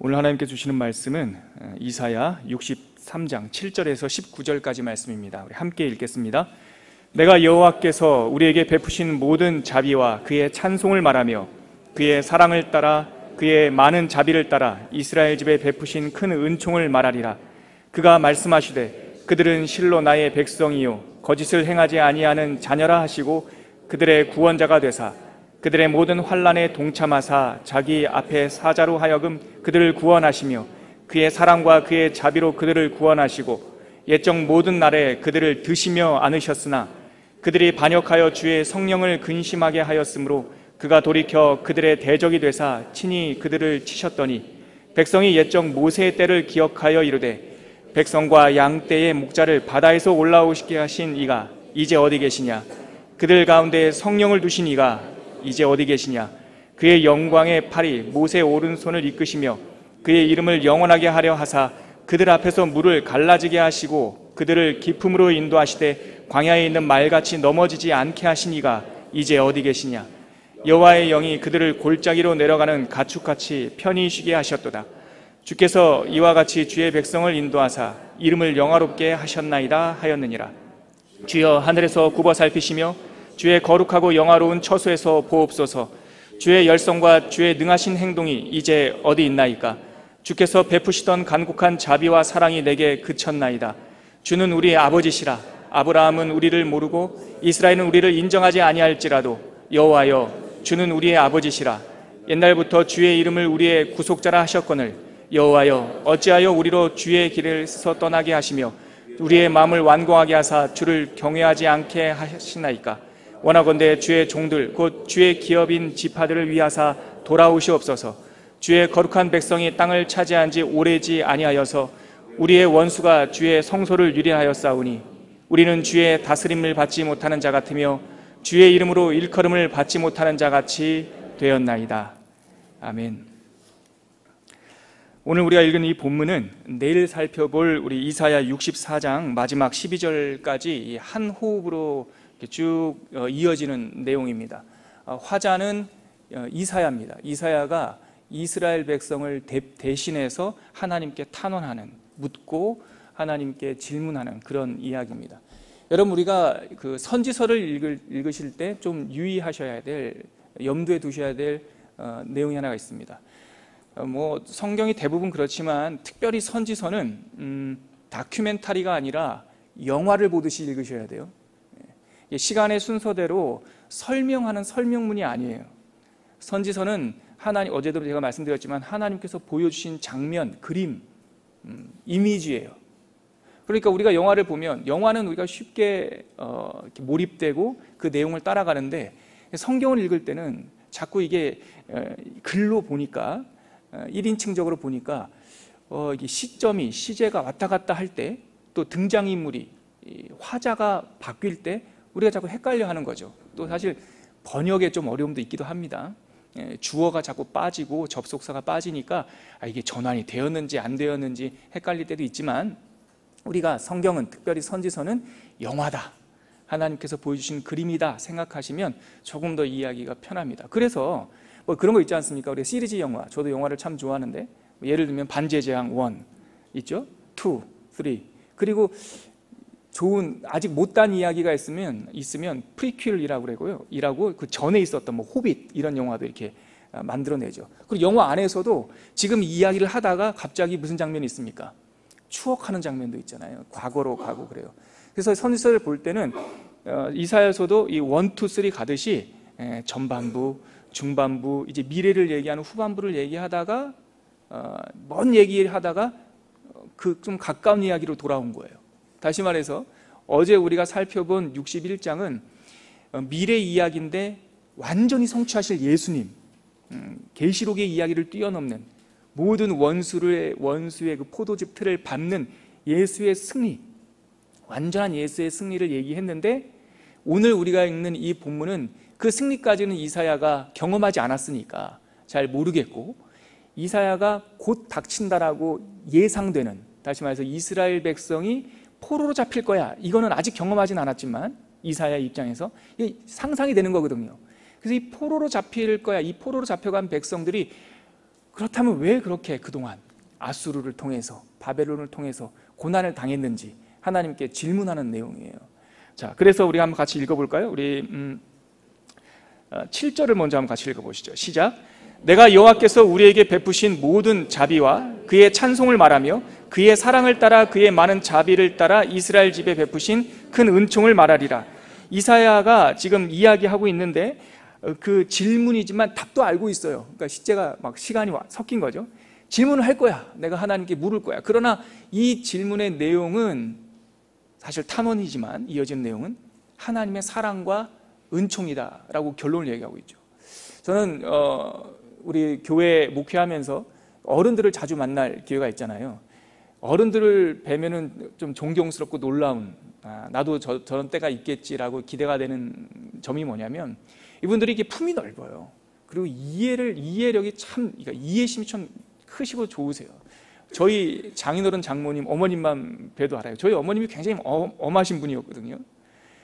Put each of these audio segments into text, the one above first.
오늘 하나님께 주시는 말씀은 이사야 63장 7절에서 19절까지 말씀입니다. 우리 함께 읽겠습니다. 내가 여호와께서 우리에게 베푸신 모든 자비와 그의 찬송을 말하며 그의 사랑을 따라 그의 많은 자비를 따라 이스라엘 집에 베푸신 큰 은총을 말하리라. 그가 말씀하시되 그들은 실로 나의 백성이요 거짓을 행하지 아니하는 자녀라 하시고 그들의 구원자가 되사 그들의 모든 환난에 동참하사 자기 앞에 사자로 하여금 그들을 구원하시며 그의 사랑과 그의 자비로 그들을 구원하시고 옛적 모든 날에 그들을 드시며 안으셨으나 그들이 반역하여 주의 성령을 근심하게 하였으므로 그가 돌이켜 그들의 대적이 되사 친히 그들을 치셨더니 백성이 옛적 모세의 때를 기억하여 이르되 백성과 양 떼의 목자를 바다에서 올라오시게 하신 이가 이제 어디 계시냐? 그들 가운데 성령을 두신 이가 이제 어디 계시냐? 그의 영광의 팔이 모세의 오른손을 이끄시며 그의 이름을 영원하게 하려 하사 그들 앞에서 물을 갈라지게 하시고 그들을 깊음으로 인도하시되 광야에 있는 말같이 넘어지지 않게 하신 이가 이제 어디 계시냐? 여호와의 영이 그들을 골짜기로 내려가는 가축같이 편히 쉬게 하셨도다. 주께서 이와 같이 주의 백성을 인도하사 이름을 영화롭게 하셨나이다 하였느니라. 주여 하늘에서 굽어 살피시며 주의 거룩하고 영화로운 처소에서 보옵소서. 주의 열성과 주의 능하신 행동이 이제 어디 있나이까? 주께서 베푸시던 간곡한 자비와 사랑이 내게 그쳤나이다. 주는 우리의 아버지시라. 아브라함은 우리를 모르고 이스라엘은 우리를 인정하지 아니할지라도 여호와여 주는 우리의 아버지시라. 옛날부터 주의 이름을 우리의 구속자라 하셨거늘 여호와여 어찌하여 우리로 주의 길을 스쳐 떠나게 하시며 우리의 마음을 완고하게 하사 주를 경외하지 않게 하시나이까? 원하건대 주의 종들 곧 주의 기업인 지파들을 위하사 돌아오시옵소서. 주의 거룩한 백성이 땅을 차지한 지 오래지 아니하여서 우리의 원수가 주의 성소를 유린하였사오니 우리는 주의 다스림을 받지 못하는 자 같으며 주의 이름으로 일컬음을 받지 못하는 자 같이 되었나이다. 아멘. 오늘 우리가 읽은 이 본문은 내일 살펴볼 우리 이사야 64장 마지막 12절까지 한 호흡으로 쭉 이어지는 내용입니다. 화자는 이사야입니다. 이사야가 이스라엘 백성을 대신해서 하나님께 탄원하는, 묻고 하나님께 질문하는 그런 이야기입니다. 여러분, 우리가 그 선지서를 읽으실 때 좀 유의하셔야 될, 염두에 두셔야 될 내용이 하나가 있습니다. 성경이 대부분 그렇지만 특별히 선지서는 다큐멘터리가 아니라 영화를 보듯이 읽으셔야 돼요. 시간의 순서대로 설명하는 설명문이 아니에요. 선지서는 어제도 제가 말씀드렸지만 하나님께서 보여주신 장면, 그림, 이미지예요. 그러니까 우리가 영화를 보면 영화는 우리가 쉽게 이렇게 몰입되고 그 내용을 따라가는데 성경을 읽을 때는 자꾸 이게 글로 보니까 1인칭적으로 보니까 이게 시제가 왔다 갔다 할 때, 또 등장인물이 화자가 바뀔 때 우리가 자꾸 헷갈려 하는 거죠. 또 사실 번역에 좀 어려움도 있기도 합니다. 주어가 자꾸 빠지고 접속사가 빠지니까 이게 전환이 되었는지 안 되었는지 헷갈릴 때도 있지만 우리가 성경은, 특별히 선지서는 영화다, 하나님께서 보여주신 그림이다 생각하시면 조금 더 이해하기가 편합니다. 그래서 그런 거 있지 않습니까? 우리 시리즈 영화, 저도 영화를 참 좋아하는데 예를 들면 반지의 제왕 1 있죠? 2, 3, 그리고 좋은 아직 못단 이야기가 있으면 프리퀄이라고 그러고요. 이라고 그 전에 있었던 호빗 이런 영화도 이렇게 만들어내죠. 그리고 영화 안에서도 지금 이야기를 하다가 갑자기 무슨 장면이 있습니까? 추억하는 장면도 있잖아요. 과거로 가고 그래요. 그래서 선지서를 볼 때는 이사야서도 이 1, 2, 3 가듯이 전반부, 중반부, 이제 미래를 얘기하는 후반부를 얘기하다가 먼 얘기를 하다가 그 좀 가까운 이야기로 돌아온 거예요. 다시 말해서 어제 우리가 살펴본 61장은 미래 이야기인데 완전히 성취하실 예수님, 계시록의 이야기를 뛰어넘는 모든 원수의 그 포도즙 틀을 밟는 예수의 승리, 완전한 예수의 승리를 얘기했는데 오늘 우리가 읽는 이 본문은 그 승리까지는 이사야가 경험하지 않았으니까 잘 모르겠고, 이사야가 곧 닥친다라고 예상되는, 다시 말해서 이스라엘 백성이 포로로 잡힐 거야, 이거는 아직 경험하진 않았지만 이사야 입장에서 상상이 되는 거거든요. 그래서 이 포로로 잡힐 거야, 이 포로로 잡혀간 백성들이 그렇다면 왜 그렇게 그동안 아수르를 통해서, 바벨론을 통해서 고난을 당했는지 하나님께 질문하는 내용이에요. 자, 그래서 우리 한번 같이 읽어볼까요? 우리 7절을 먼저 한번 같이 읽어보시죠. 시작. 내가 여호와께서 우리에게 베푸신 모든 자비와 그의 찬송을 말하며 그의 사랑을 따라 그의 많은 자비를 따라 이스라엘 집에 베푸신 큰 은총을 말하리라. 이사야가 지금 이야기하고 있는데 그 질문이지만 답도 알고 있어요. 그러니까 시제가 막 시간이 섞인 거죠. 질문을 할 거야. 내가 하나님께 물을 거야. 그러나 이 질문의 내용은 사실 탄원이지만 이어진 내용은 하나님의 사랑과 은총이다라고 결론을 얘기하고 있죠. 저는 우리 교회 목회하면서 어른들을 자주 만날 기회가 있잖아요. 어른들을 뵈면은 좀 존경스럽고 놀라운, 나도 저런 때가 있겠지라고 기대가 되는 점이 뭐냐면 이분들이 이게 품이 넓어요. 그리고 이해력이 참, 그러니까 이해심이 참 크시고 좋으세요. 저희 장인어른 장모님, 어머님만 뵈도 알아요. 저희 어머님이 굉장히 엄하신 분이었거든요.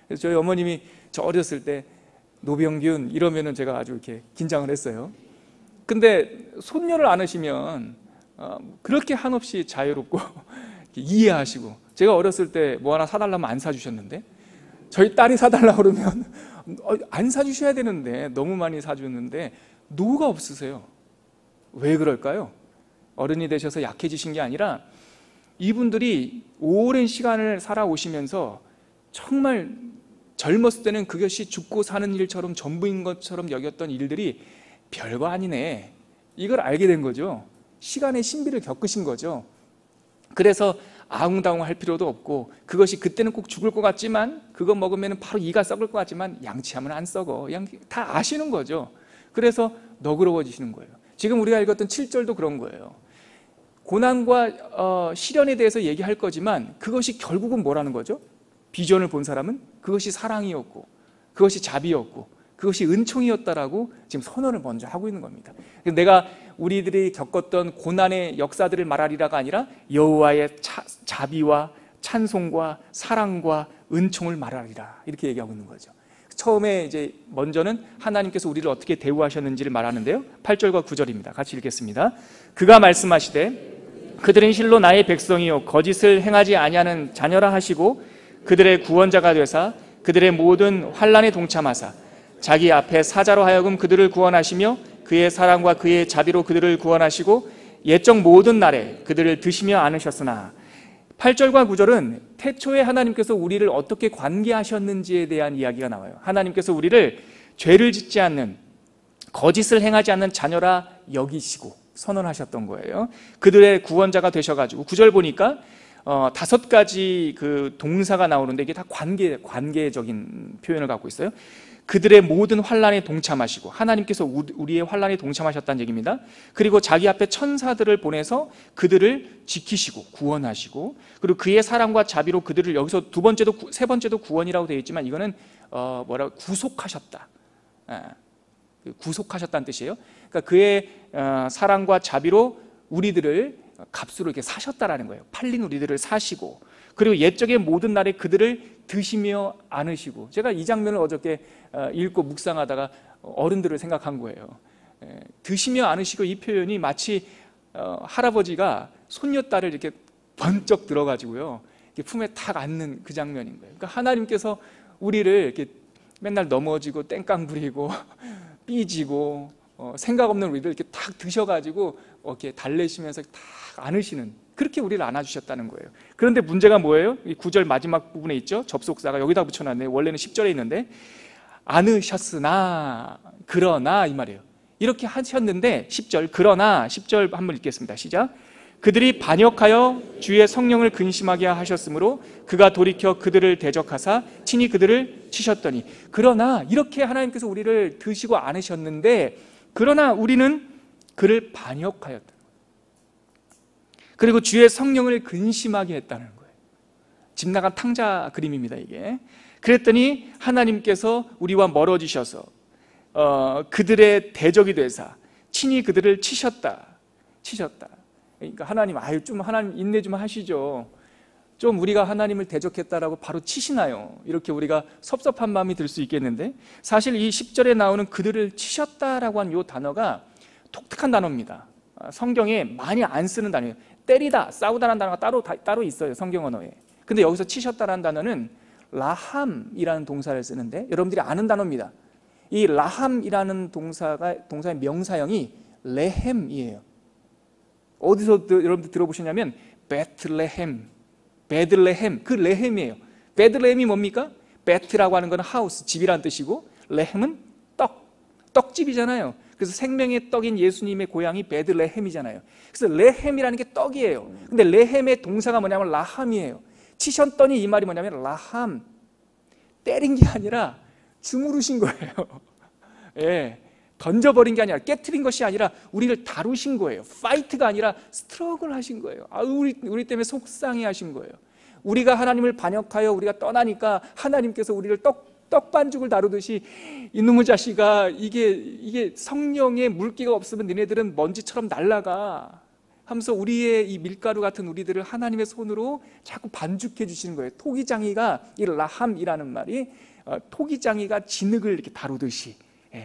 그래서 저희 어머님이 저 어렸을 때 노병균 이러면은 제가 아주 이렇게 긴장을 했어요. 근데 손녀를 안으시면 그렇게 한없이 자유롭고 이해하시고, 제가 어렸을 때 뭐 하나 사달라면 안 사주셨는데 저희 딸이 사달라고 그러면 안 사주셔야 되는데 너무 많이 사주는데 노가 없으세요. 왜 그럴까요? 어른이 되셔서 약해지신 게 아니라 이분들이 오랜 시간을 살아오시면서 정말 젊었을 때는 그것이 죽고 사는 일처럼 전부인 것처럼 여겼던 일들이 별거 아니네, 이걸 알게 된 거죠. 시간의 신비를 겪으신 거죠. 그래서 아웅다웅 할 필요도 없고, 그것이 그때는 꼭 죽을 것 같지만 그거 먹으면 바로 이가 썩을 것 같지만 양치하면 안 썩어, 그냥 다 아시는 거죠. 그래서 너그러워지시는 거예요. 지금 우리가 읽었던 7절도 그런 거예요. 고난과 시련에 대해서 얘기할 거지만 그것이 결국은 뭐라는 거죠? 비전을 본 사람은 그것이 사랑이었고 그것이 자비였고 그것이 은총이었다라고 지금 선언을 먼저 하고 있는 겁니다. 내가 우리들이 겪었던 고난의 역사들을 말하리라가 아니라 여호와의 자비와 찬송과 사랑과 은총을 말하리라, 이렇게 얘기하고 있는 거죠. 처음에 이제 먼저는 하나님께서 우리를 어떻게 대우하셨는지를 말하는데요. 8절과 9절입니다. 같이 읽겠습니다. 그가 말씀하시되 그들은 실로 나의 백성이요 거짓을 행하지 아니하는 자녀라 하시고 그들의 구원자가 되사 그들의 모든 환난에 동참하사 자기 앞에 사자로 하여금 그들을 구원하시며 그의 사랑과 그의 자비로 그들을 구원하시고 옛적 모든 날에 그들을 드시며 안으셨으나, 8절과 9절은 태초에 하나님께서 우리를 어떻게 관계하셨는지에 대한 이야기가 나와요. 하나님께서 우리를 죄를 짓지 않는, 거짓을 행하지 않는 자녀라 여기시고 선언하셨던 거예요. 그들의 구원자가 되셔가지고 9절 보니까 5가지 그 동사가 나오는데 이게 다 관계적인 표현을 갖고 있어요. 그들의 모든 환난에 동참하시고, 하나님께서 우리의 환난에 동참하셨다는 얘기입니다. 그리고 자기 앞에 천사들을 보내서 그들을 지키시고 구원하시고, 그리고 그의 사랑과 자비로 그들을, 여기서 세 번째도 구원이라고 되어 있지만 이거는 구속하셨다. 구속하셨다는 뜻이에요. 그러니까 그의 사랑과 자비로 우리들을 값으로 이렇게 사셨다라는 거예요. 팔린 우리들을 사시고, 그리고 옛적의 모든 날에 그들을 드시며 안으시고. 제가 이 장면을 어저께 읽고 묵상하다가 어른들을 생각한 거예요. 드시며 안으시고, 이 표현이 마치 할아버지가 손녀딸을 이렇게 번쩍 들어가지고요 이렇게 품에 탁 안는 그 장면인 거예요. 그러니까 하나님께서 우리를 이렇게 맨날 넘어지고 땡깡 부리고 삐지고 생각 없는 우리를 이렇게 탁 드셔가지고 이렇게 달래시면서 탁 안으시는, 그렇게 우리를 안아주셨다는 거예요. 그런데 문제가 뭐예요? 이 9절 마지막 부분에 있죠. 접속사가 여기다 붙여놨네요. 원래는 10절에 있는데 안으셨으나 그러나 이 말이에요. 이렇게 하셨는데 10절, 그러나 10절 한번 읽겠습니다. 시작. 그들이 반역하여 주의 성령을 근심하게 하셨으므로 그가 돌이켜 그들을 대적하사 친히 그들을 치셨더니. 그러나 이렇게 하나님께서 우리를 드시고 안으셨는데, 그러나 우리는 그를 반역하였다. 그리고 주의 성령을 근심하게 했다는 거예요. 집 나간 탕자 그림입니다, 이게. 그랬더니 하나님께서 우리와 멀어지셔서 그들의 대적이 되사 친히 그들을 치셨다. 그러니까 하나님, 하나님 인내 좀 하시죠. 좀 우리가 하나님을 대적했다라고 바로 치시나요? 이렇게 우리가 섭섭한 마음이 들 수 있겠는데, 사실 이 10절에 나오는 그들을 치셨다라고 하는 이 단어가 독특한 단어입니다. 성경에 많이 안 쓰는 단어예요. 때리다, 싸우다라는 단어가 따로 있어요, 성경 언어에. 근데 여기서 치셨다라는 단어는 라함이라는 동사를 쓰는데, 여러분들이 아는 단어입니다. 이 라함이라는 동사의 명사형이 레헴이에요. 어디서 여러분들 들어보셨냐면 베틀레헴, 그 레헴이에요. 베들레헴이 뭡니까? 베트라고 하는 건 하우스, 집이라는 뜻이고, 레헴은 떡집이잖아요. 그래서 생명의 떡인 예수님의 고향이 베들레헴이잖아요. 그래서 레헴이라는 게 떡이에요. 근데 레헴의 동사가 뭐냐면 라함이에요. 치셨더니 이 말이 뭐냐면 라함, 때린 게 아니라 주무르신 거예요. 예, 던져버린 게 아니라, 깨트린 것이 아니라 우리를 다루신 거예요. 파이트가 아니라 스트러글 하신 거예요. 우리 때문에 속상해 하신 거예요. 우리가 하나님을 반역하여 우리가 떠나니까 하나님께서 우리를 떡반죽을 다루듯이, 이놈의 자식아, 이게 성령의 물기가 없으면 너네들은 먼지처럼 날아가 하면서 우리의 이 밀가루 같은 우리들을 하나님의 손으로 자꾸 반죽해 주시는 거예요. 토기장이가, 이 라함이라는 말이 토기장이가 진흙을 이렇게 다루듯이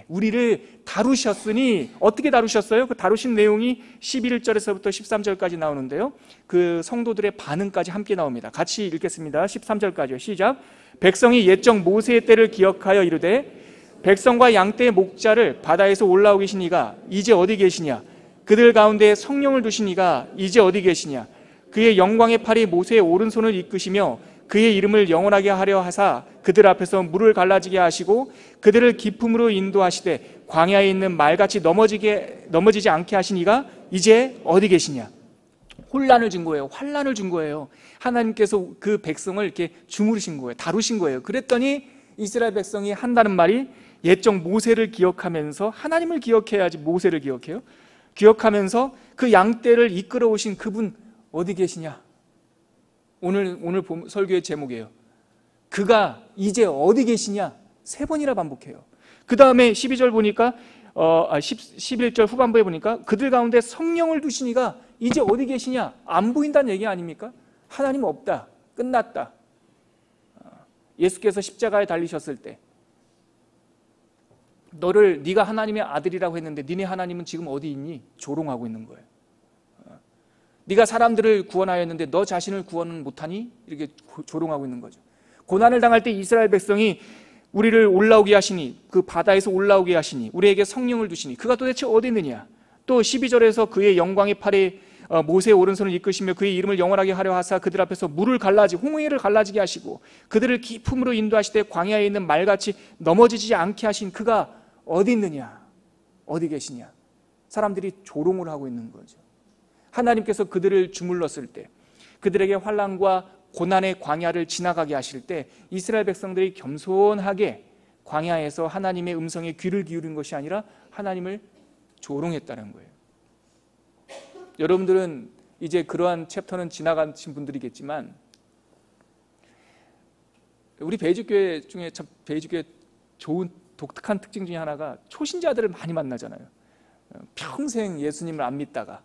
우리를 다루셨으니, 어떻게 다루셨어요? 그 다루신 내용이 11절에서부터 13절까지 나오는데요, 그 성도들의 반응까지 함께 나옵니다. 같이 읽겠습니다. 13절까지요. 시작. 백성이 옛적 모세의 때를 기억하여 이르되, 백성과 양떼의 목자를 바다에서 올라오게 계시니가 이제 어디 계시냐? 그들 가운데 성령을 두시니가 이제 어디 계시냐? 그의 영광의 팔이 모세의 오른손을 이끄시며 그의 이름을 영원하게 하려 하사 그들 앞에서 물을 갈라지게 하시고 그들을 깊음으로 인도하시되 광야에 있는 말같이 넘어지지 않게 하시니가 이제 어디 계시냐? 혼란을 준 거예요. 환란을 준 거예요. 하나님께서 그 백성을 이렇게 주무르신 거예요. 다루신 거예요. 그랬더니 이스라엘 백성이 한다는 말이, 옛적 모세를 기억하면서, 하나님을 기억해야지 모세를 기억해요. 기억하면서 그 양떼를 이끌어 오신 그분 어디 계시냐? 오늘 설교의 제목이에요. 그가 이제 어디 계시냐? 3번이나 반복해요. 그 다음에 12절 보니까 11절 후반부에 보니까 그들 가운데 성령을 두시니가 이제 어디 계시냐? 안 보인다는 얘기 아닙니까? 하나님 없다, 끝났다. 예수께서 십자가에 달리셨을 때 네가 하나님의 아들이라고 했는데 니네 하나님은 지금 어디 있니? 조롱하고 있는 거예요. 네가 사람들을 구원하였는데 너 자신을 구원은 못하니? 이렇게 조롱하고 있는 거죠. 고난을 당할 때 이스라엘 백성이 우리를 올라오게 하시니, 그 바다에서 올라오게 하시니, 우리에게 성령을 두시니 그가 도대체 어디 있느냐? 또 12절에서 그의 영광의 팔에 모세의 오른손을 이끄시며 그의 이름을 영원하게 하려 하사 그들 앞에서 물을 홍해를 갈라지게 하시고 그들을 깊음으로 인도하시되 광야에 있는 말같이 넘어지지 않게 하신 그가 어디 있느냐? 어디 계시냐? 사람들이 조롱을 하고 있는 거죠. 하나님께서 그들을 주물렀을 때, 그들에게 환난과 고난의 광야를 지나가게 하실 때 이스라엘 백성들이 겸손하게 광야에서 하나님의 음성에 귀를 기울인 것이 아니라 하나님을 조롱했다는 거예요. 여러분들은 이제 그러한 챕터는 지나가신 분들이겠지만, 우리 베이직교회 중에 참 베이직교회 좋은 독특한 특징 중에 하나가 초신자들을 많이 만나잖아요. 평생 예수님을 안 믿다가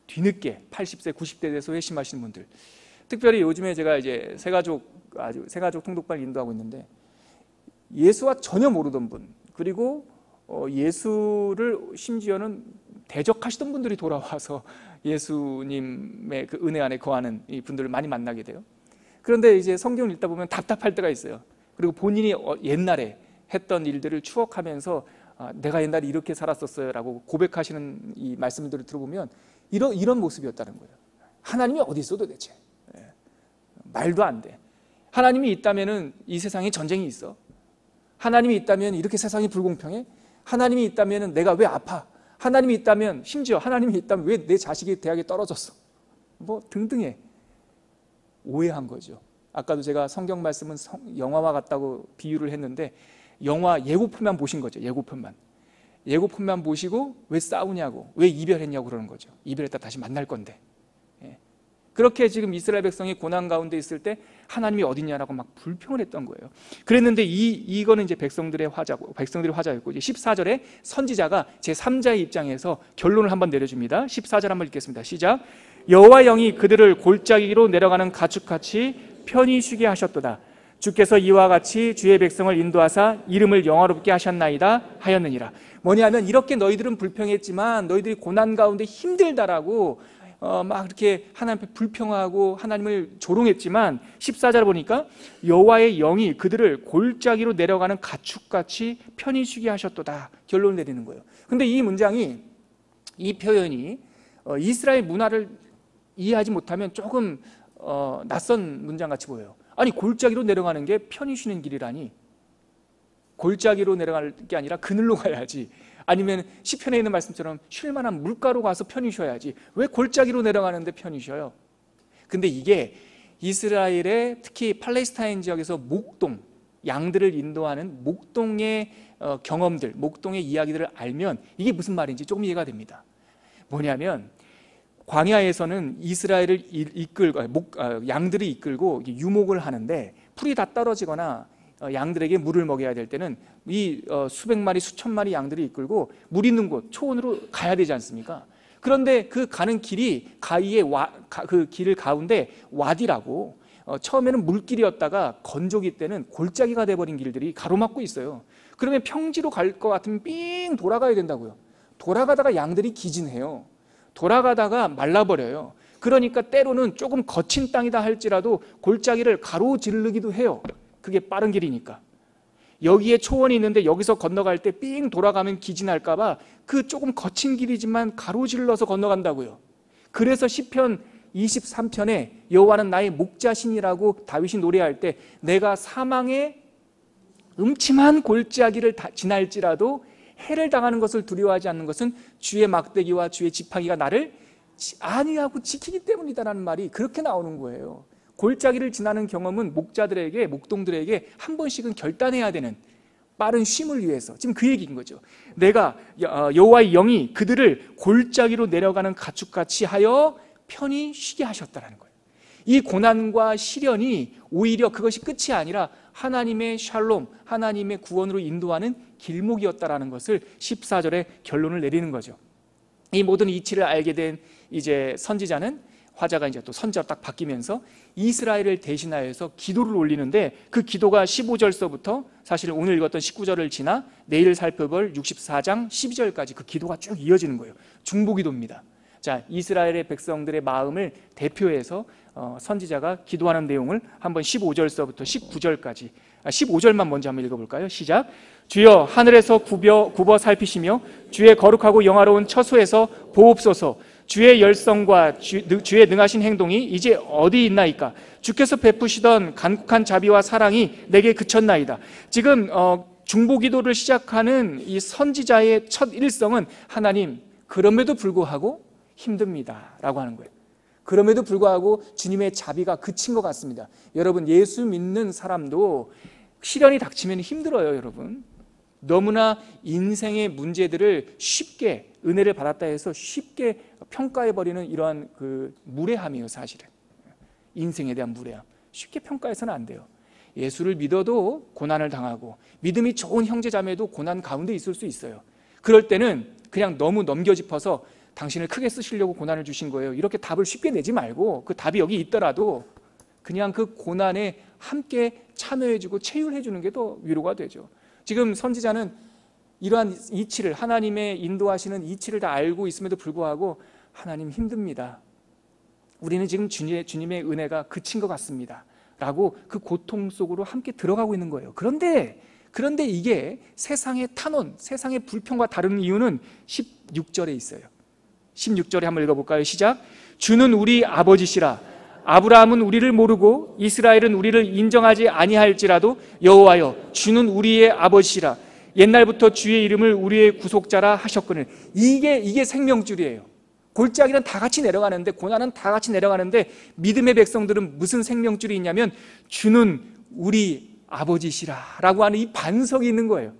뒤늦게 80세, 90대 돼서 회심하시는 분들. 특별히 요즘에 제가 이제 새가족 통독반을 인도하고 있는데, 예수와 전혀 모르던 분, 그리고 예수를 심지어는 대적하시던 분들이 돌아와서 예수님의 그 은혜 안에 거하는 이 분들을 많이 만나게 돼요. 그런데 이제 성경을 읽다 보면 답답할 때가 있어요. 그리고 본인이 옛날에 했던 일들을 추억하면서 내가 옛날에 이렇게 살았었어요 라고 고백하시는 이 말씀들을 들어보면 이런 모습이었다는 거예요. 하나님이 어디 있어 도대체? 말도 안 돼. 하나님이 있다면 이 세상에 전쟁이 있어? 하나님이 있다면 이렇게 세상이 불공평해? 하나님이 있다면 내가 왜 아파? 하나님이 있다면, 심지어 하나님이 있다면 왜 내 자식이 대학에 떨어졌어? 뭐 등등의 오해한 거죠. 아까도 제가 성경 말씀은 영화와 같다고 비유를 했는데, 영화 예고편만 보신 거죠. 예고편만 보시고 왜 싸우냐고, 왜 이별했냐고 그러는 거죠. 이별했다 다시 만날 건데. 그렇게 지금 이스라엘 백성이 고난 가운데 있을 때 하나님이 어디냐라고 막 불평을 했던 거예요. 그랬는데 이거는 이제 백성들의 화자였고, 이제 14절에 선지자가 제3자의 입장에서 결론을 한번 내려줍니다. 14절 한번 읽겠습니다. 시작. 여호와 영이 그들을 골짜기로 내려가는 가축같이 편히 쉬게 하셨도다. 주께서 이와 같이 주의 백성을 인도하사 이름을 영화롭게 하셨나이다 하였느니라. 뭐냐면 이렇게 너희들은 불평했지만 너희들이 고난 가운데 힘들다라고 막 이렇게 하나님 앞에 불평하고 하나님을 조롱했지만 14절 보니까 여호와의 영이 그들을 골짜기로 내려가는 가축같이 편히 쉬게 하셨도다 결론을 내리는 거예요. 근데 이 문장이, 이 표현이 이스라엘 문화를 이해하지 못하면 조금 낯선 문장 같이 보여요. 아니, 골짜기로 내려가는 게 편히 쉬는 길이라니. 골짜기로 내려갈 게 아니라 그늘로 가야지. 아니면 시편에 있는 말씀처럼 쉴 만한 물가로 가서 편히 쉬어야지. 왜 골짜기로 내려가는데 편히 쉬어요? 근데 이게 이스라엘의 특히 팔레스타인 지역에서 목동, 양들을 인도하는 목동의 경험들, 목동의 이야기들을 알면 이게 무슨 말인지 조금 이해가 됩니다. 뭐냐면 광야에서는 이스라엘을 양들을 이끌고 유목을 하는데 풀이 다 떨어지거나 양들에게 물을 먹여야 될 때는 이 수백 마리, 수천 마리 양들을 이끌고 물 있는 곳, 초원으로 가야 되지 않습니까? 그런데 그 가는 길이 그 길 가운데 와디라고 처음에는 물길이었다가 건조기 때는 골짜기가 돼버린 길들이 가로막고 있어요. 그러면 평지로 갈 것 같으면 삥 돌아가야 된다고요. 돌아가다가 양들이 기진해요. 돌아가다가 말라버려요. 그러니까 때로는 조금 거친 땅이다 할지라도 골짜기를 가로지르기도 해요. 그게 빠른 길이니까. 여기에 초원이 있는데 여기서 건너갈 때 삥 돌아가면 기진할까 봐 그 조금 거친 길이지만 가로질러서 건너간다고요. 그래서 시편 23편에 여호와는 나의 목자신이라고 다윗이 노래할 때 내가 사망의 음침한 골짜기를 지날지라도 해를 당하는 것을 두려워하지 않는 것은 주의 막대기와 주의 지팡이가 나를 안위하고 지키기 때문이다라는 말이 그렇게 나오는 거예요. 골짜기를 지나는 경험은 목자들에게, 목동들에게 한 번씩은 결단해야 되는 빠른 쉼을 위해서, 지금 그 얘기인 거죠. 내가 여호와의 영이 그들을 골짜기로 내려가는 가축같이 하여 편히 쉬게 하셨다는 거예요. 이 고난과 시련이 오히려 그것이 끝이 아니라 하나님의 샬롬, 하나님의 구원으로 인도하는 길목이었다라는 것을 14절에 결론을 내리는 거죠. 이 모든 이치를 알게 된 이제 선지자는, 화자가 이제 또 선지자로 딱 바뀌면서 이스라엘을 대신하여서 기도를 올리는데, 그 기도가 15절서부터 사실 오늘 읽었던 19절을 지나 내일 살펴볼 64장 12절까지 그 기도가 쭉 이어지는 거예요. 중보기도입니다. 자, 이스라엘의 백성들의 마음을 대표해서 선지자가 기도하는 내용을 한번 15절서부터 19절까지 15절만 먼저 한번 읽어볼까요? 시작. 주여 하늘에서 굽어 살피시며 주의 거룩하고 영화로운 처소에서 보옵소서. 주의 열성과 주의 능하신 행동이 이제 어디 있나이까? 주께서 베푸시던 간곡한 자비와 사랑이 내게 그쳤나이다. 지금 중보기도를 시작하는 이 선지자의 첫 일성은 하나님, 그럼에도 불구하고 힘듭니다 라고 하는 거예요. 그럼에도 불구하고 주님의 자비가 그친 것 같습니다. 여러분, 예수 믿는 사람도 시련이 닥치면 힘들어요. 여러분, 너무나 인생의 문제들을 쉽게, 은혜를 받았다 해서 쉽게 평가해버리는 이러한 그 무례함이에요. 사실은 인생에 대한 무례함, 쉽게 평가해서는 안 돼요. 예수를 믿어도 고난을 당하고 믿음이 좋은 형제자매도 고난 가운데 있을 수 있어요. 그럴 때는 그냥 너무 넘겨짚어서 당신을 크게 쓰시려고 고난을 주신 거예요, 이렇게 답을 쉽게 내지 말고, 그 답이 여기 있더라도 그냥 그 고난에 함께 참여해주고 체휼해주는 게 더 위로가 되죠. 지금 선지자는 이러한 이치를, 하나님의 인도하시는 이치를 다 알고 있음에도 불구하고 하나님 힘듭니다, 우리는 지금 주님의 은혜가 그친 것 같습니다 라고 그 고통 속으로 함께 들어가고 있는 거예요. 그런데 이게 세상의 탄원, 세상의 불평과 다른 이유는 16절에 있어요. 16절에 한번 읽어볼까요? 시작. 주는 우리 아버지시라. 아브라함은 우리를 모르고 이스라엘은 우리를 인정하지 아니할지라도 여호와여, 주는 우리의 아버지시라. 옛날부터 주의 이름을 우리의 구속자라 하셨거늘. 이게 생명줄이에요. 골짜기는 다 같이 내려가는데, 고난은 다 같이 내려가는데, 믿음의 백성들은 무슨 생명줄이 있냐면 주는 우리 아버지시라 라고 하는 이 반석이 있는 거예요.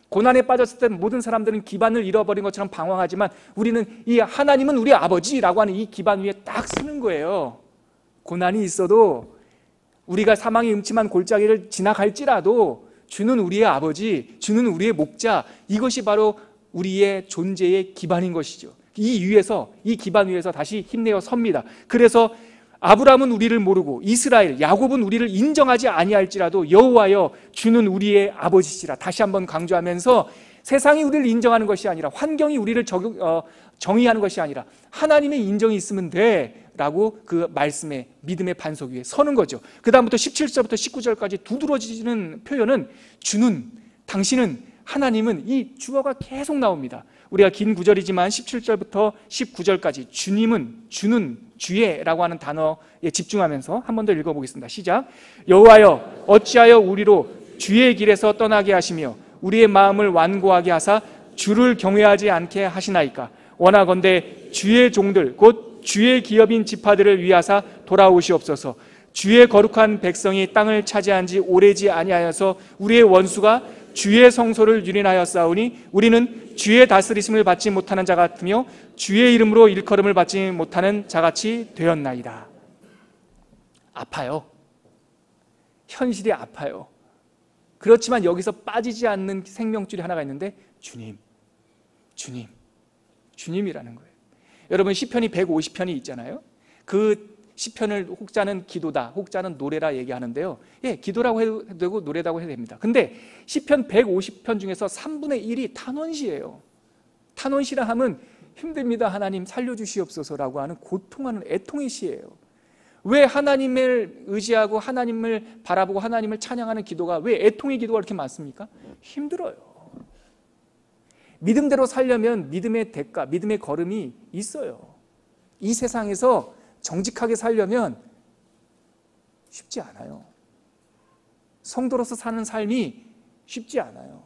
고난에 빠졌을 때 모든 사람들은 기반을 잃어버린 것처럼 방황하지만 우리는 이 하나님은 우리 아버지라고 하는 이 기반 위에 딱 서는 거예요. 고난이 있어도, 우리가 사망의 음침한 골짜기를 지나갈지라도 주는 우리의 아버지, 주는 우리의 목자, 이것이 바로 우리의 존재의 기반인 것이죠. 이 기반 위에서 다시 힘내어 섭니다. 그래서 아브라함은 우리를 모르고 이스라엘, 야곱은 우리를 인정하지 아니할지라도 여호와여 주는 우리의 아버지시라. 다시 한번 강조하면서 세상이 우리를 인정하는 것이 아니라, 환경이 우리를 정의하는 것이 아니라 하나님의 인정이 있으면 돼 라고 그 말씀의 믿음의 반석 위에 서는 거죠. 그 다음부터 17절부터 19절까지 두드러지는 표현은 주는, 당신은, 하나님은, 이 주어가 계속 나옵니다. 우리가 긴 구절이지만 17절부터 19절까지 주님은, 주는, 주의 라고 하는 단어에 집중하면서 한 번 더 읽어보겠습니다. 시작. 여호와여 어찌하여 우리로 주의 길에서 떠나게 하시며 우리의 마음을 완고하게 하사 주를 경외하지 않게 하시나이까. 원하건대 주의 종들 곧 주의 기업인 지파들을 위하사 돌아오시옵소서. 주의 거룩한 백성이 땅을 차지한 지 오래지 아니하여서 우리의 원수가 주의 성소를 유린하였사오니 우리는 주의 다스리심을 받지 못하는 자 같으며 주의 이름으로 일컬음을 받지 못하는 자같이 되었나이다. 아파요. 현실이 아파요. 그렇지만 여기서 빠지지 않는 생명줄이 하나가 있는데 주님, 주님, 주님이라는 거예요. 여러분 시편이 150편이 있잖아요. 그 시편을 혹자는 기도다, 혹자는 노래라 얘기하는데요. 예, 기도라고 해도 되고 노래라고 해도 됩니다. 근데 시편 150편 중에서 3분의 1이 탄원시예요. 탄원시라 하면 힘듭니다, 하나님 살려주시옵소서라고 하는 고통하는 애통의 시예요. 왜 하나님을 의지하고 하나님을 바라보고 하나님을 찬양하는 기도가, 왜 애통의 기도가 그렇게 많습니까? 힘들어요. 믿음대로 살려면 믿음의 대가, 믿음의 걸음이 있어요. 이 세상에서 정직하게 살려면 쉽지 않아요. 성도로서 사는 삶이 쉽지 않아요.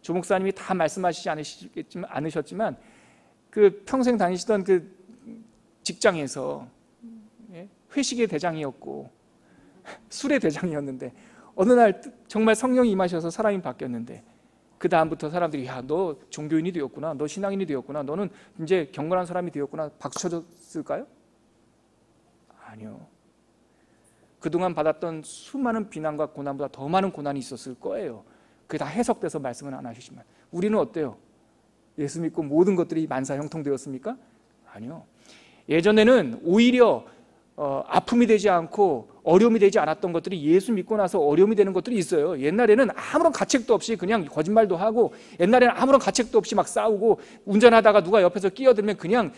조 목사님이 다 말씀하시지 않으셨지만 그 평생 다니시던 그 직장에서 회식의 대장이었고 술의 대장이었는데 어느 날 정말 성령이 임하셔서 사람이 바뀌었는데 그 다음부터 사람들이 야, 너 종교인이 되었구나, 너 신앙인이 되었구나, 너는 이제 경건한 사람이 되었구나 박수 쳐줬을까요? 아니요. 그동안 받았던 수많은 비난과 고난보다 더 많은 고난이 있었을 거예요. 그게 다 해석돼서 말씀은 안 하시지만 우리는 어때요? 예수 믿고 모든 것들이 만사형통되었습니까? 아니요. 예전에는 오히려 아픔이 되지 않고 어려움이 되지 않았던 것들이 예수 믿고 나서 어려움이 되는 것들이 있어요. 옛날에는 아무런 가책도 없이 그냥 거짓말도 하고, 옛날에는 아무런 가책도 없이 막 싸우고, 운전하다가 누가 옆에서 끼어들면 그냥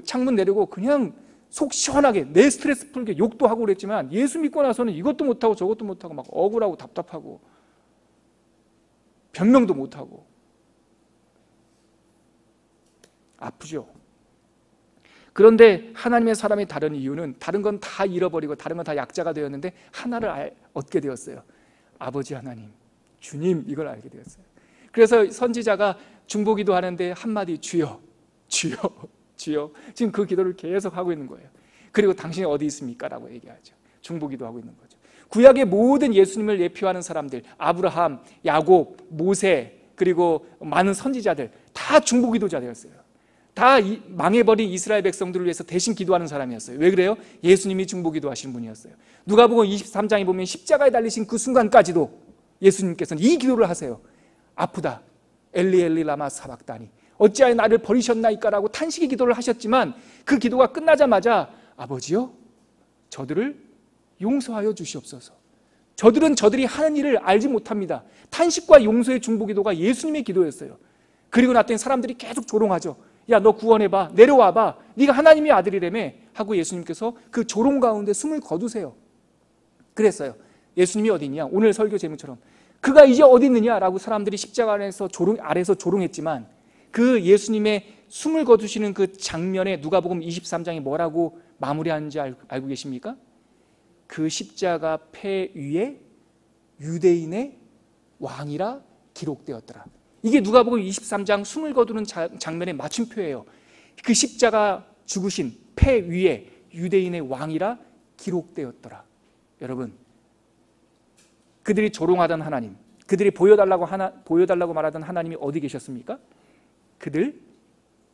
창문 내리고 그냥 속 시원하게 내 스트레스 풀게 욕도 하고 그랬지만, 예수 믿고 나서는 이것도 못하고 저것도 못하고 막 억울하고 답답하고 변명도 못하고 아프죠. 그런데 하나님의 사람이 다른 이유는 다른 건 다 잃어버리고 다른 건 다 약자가 되었는데 하나를 얻게 되었어요. 아버지 하나님, 주님, 이걸 알게 되었어요. 그래서 선지자가 중보기도 하는데 한마디, 주여, 주여, 주여. 지금 그 기도를 계속 하고 있는 거예요. 그리고 당신이 어디 있습니까? 라고 얘기하죠. 중보기도 하고 있는 거죠. 구약의 모든 예수님을 예표하는 사람들, 아브라함, 야곱, 모세, 그리고 많은 선지자들 다 중보기도자였어요. 다 망해버린 이스라엘 백성들을 위해서 대신 기도하는 사람이었어요. 왜 그래요? 예수님이 중보기도 하시는 분이었어요. 누가복음 23장에 보면 십자가에 달리신 그 순간까지도 예수님께서는 이 기도를 하세요. 아프다, 엘리 엘리 라마 사박다니, 어찌하여 나를 버리셨나이까라고 탄식의 기도를 하셨지만 그 기도가 끝나자마자 아버지요, 저들을 용서하여 주시옵소서. 저들은 저들이 하는 일을 알지 못합니다. 탄식과 용서의 중보기도가 예수님의 기도였어요. 그리고 났더니 사람들이 계속 조롱하죠. 야, 너 구원해봐, 내려와봐, 네가 하나님의 아들이라며 하고 예수님께서 그 조롱 가운데 숨을 거두세요. 그랬어요. 예수님이 어디 있냐? 오늘 설교 제목처럼 그가 이제 어디 있느냐라고 사람들이 십자가 아래서 조롱했지만 그 예수님의 숨을 거두시는 그 장면에 누가복음 23장이 뭐라고 마무리하는지 알고 계십니까? 그 십자가 패 위에 유대인의 왕이라 기록되었더라. 이게 누가복음 23장 숨을 거두는 장면의 맞춤표예요. 그 십자가 죽으신 패 위에 유대인의 왕이라 기록되었더라. 여러분, 그들이 조롱하던 하나님, 그들이 보여달라고 말하던 하나님이 어디 계셨습니까? 그들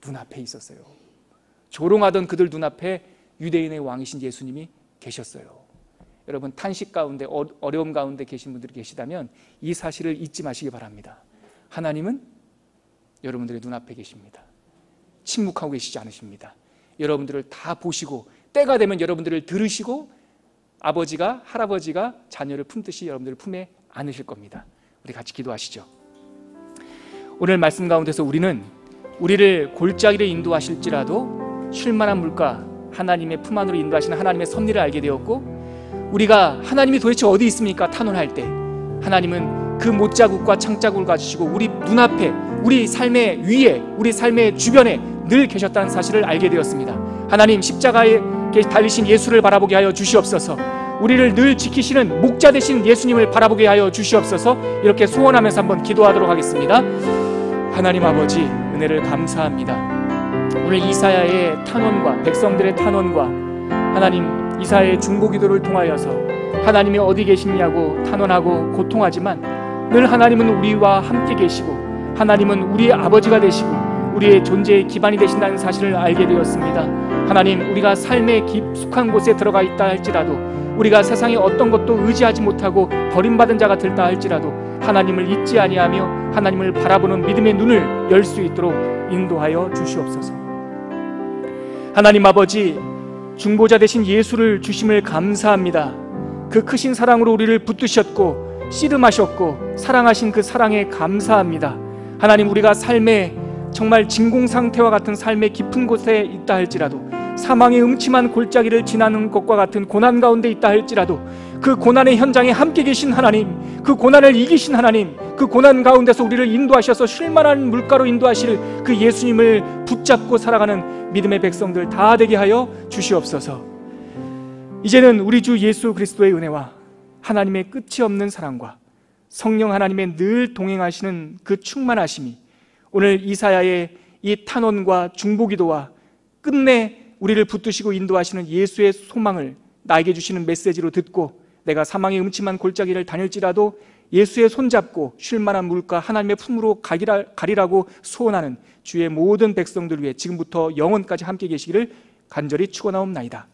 눈앞에 있었어요. 조롱하던 그들 눈앞에 유대인의 왕이신 예수님이 계셨어요. 여러분, 탄식 가운데 어려움 가운데 계신 분들이 계시다면 이 사실을 잊지 마시기 바랍니다. 하나님은 여러분들의 눈앞에 계십니다. 침묵하고 계시지 않으십니다. 여러분들을 다 보시고 때가 되면 여러분들을 들으시고 아버지가 할아버지가 자녀를 품듯이 여러분들을 품에 안으실 겁니다. 우리 같이 기도하시죠. 오늘 말씀 가운데서 우리를 골짜기로 인도하실지라도 쉴만한 물가 하나님의 품 안으로 인도하시는 하나님의 섭리를 알게 되었고, 우리가 하나님이 도대체 어디 있습니까? 탄원할 때 하나님은 그 못자국과 창자국을 가지시고 우리 눈앞에, 우리 삶의 위에, 우리 삶의 주변에 늘 계셨다는 사실을 알게 되었습니다. 하나님, 십자가에 달리신 예수를 바라보게 하여 주시옵소서. 우리를 늘 지키시는 목자 되신 예수님을 바라보게 하여 주시옵소서. 이렇게 소원하면서 한번 기도하도록 하겠습니다. 하나님 아버지, 은혜를 감사합니다. 오늘 이사야의 탄원과 백성들의 탄원과 하나님 이사야의 중보기도를 통하여서 하나님이 어디 계시냐고 탄원하고 고통하지만 늘 하나님은 우리와 함께 계시고 하나님은 우리의 아버지가 되시고 우리의 존재의 기반이 되신다는 사실을 알게 되었습니다. 하나님, 우리가 삶의 깊숙한 곳에 들어가 있다 할지라도, 우리가 세상에 어떤 것도 의지하지 못하고 버림받은 자가 들다 할지라도 하나님을 잊지 아니하며 하나님을 바라보는 믿음의 눈을 열 수 있도록 인도하여 주시옵소서. 하나님 아버지, 중보자 되신 예수를 주심을 감사합니다. 그 크신 사랑으로 우리를 붙드셨고 씨름하셨고 사랑하신 그 사랑에 감사합니다. 하나님, 우리가 삶의 정말 진공상태와 같은 삶의 깊은 곳에 있다 할지라도, 사망의 음침한 골짜기를 지나는 것과 같은 고난 가운데 있다 할지라도 그 고난의 현장에 함께 계신 하나님, 그 고난을 이기신 하나님, 그 고난 가운데서 우리를 인도하셔서 쉴만한 물가로 인도하실 그 예수님을 붙잡고 살아가는 믿음의 백성들 다 되게 하여 주시옵소서. 이제는 우리 주 예수 그리스도의 은혜와 하나님의 끝이 없는 사랑과 성령 하나님의 늘 동행하시는 그 충만하심이 오늘 이사야의 이 탄원과 중보기도와 끝내 우리를 붙드시고 인도하시는 예수의 소망을 나에게 주시는 메시지로 듣고 내가 사망의 음침한 골짜기를 다닐지라도 예수의 손잡고 쉴만한 물가 하나님의 품으로 가리라고 소원하는 주의 모든 백성들 위해 지금부터 영원까지 함께 계시기를 간절히 축원하옵나이다.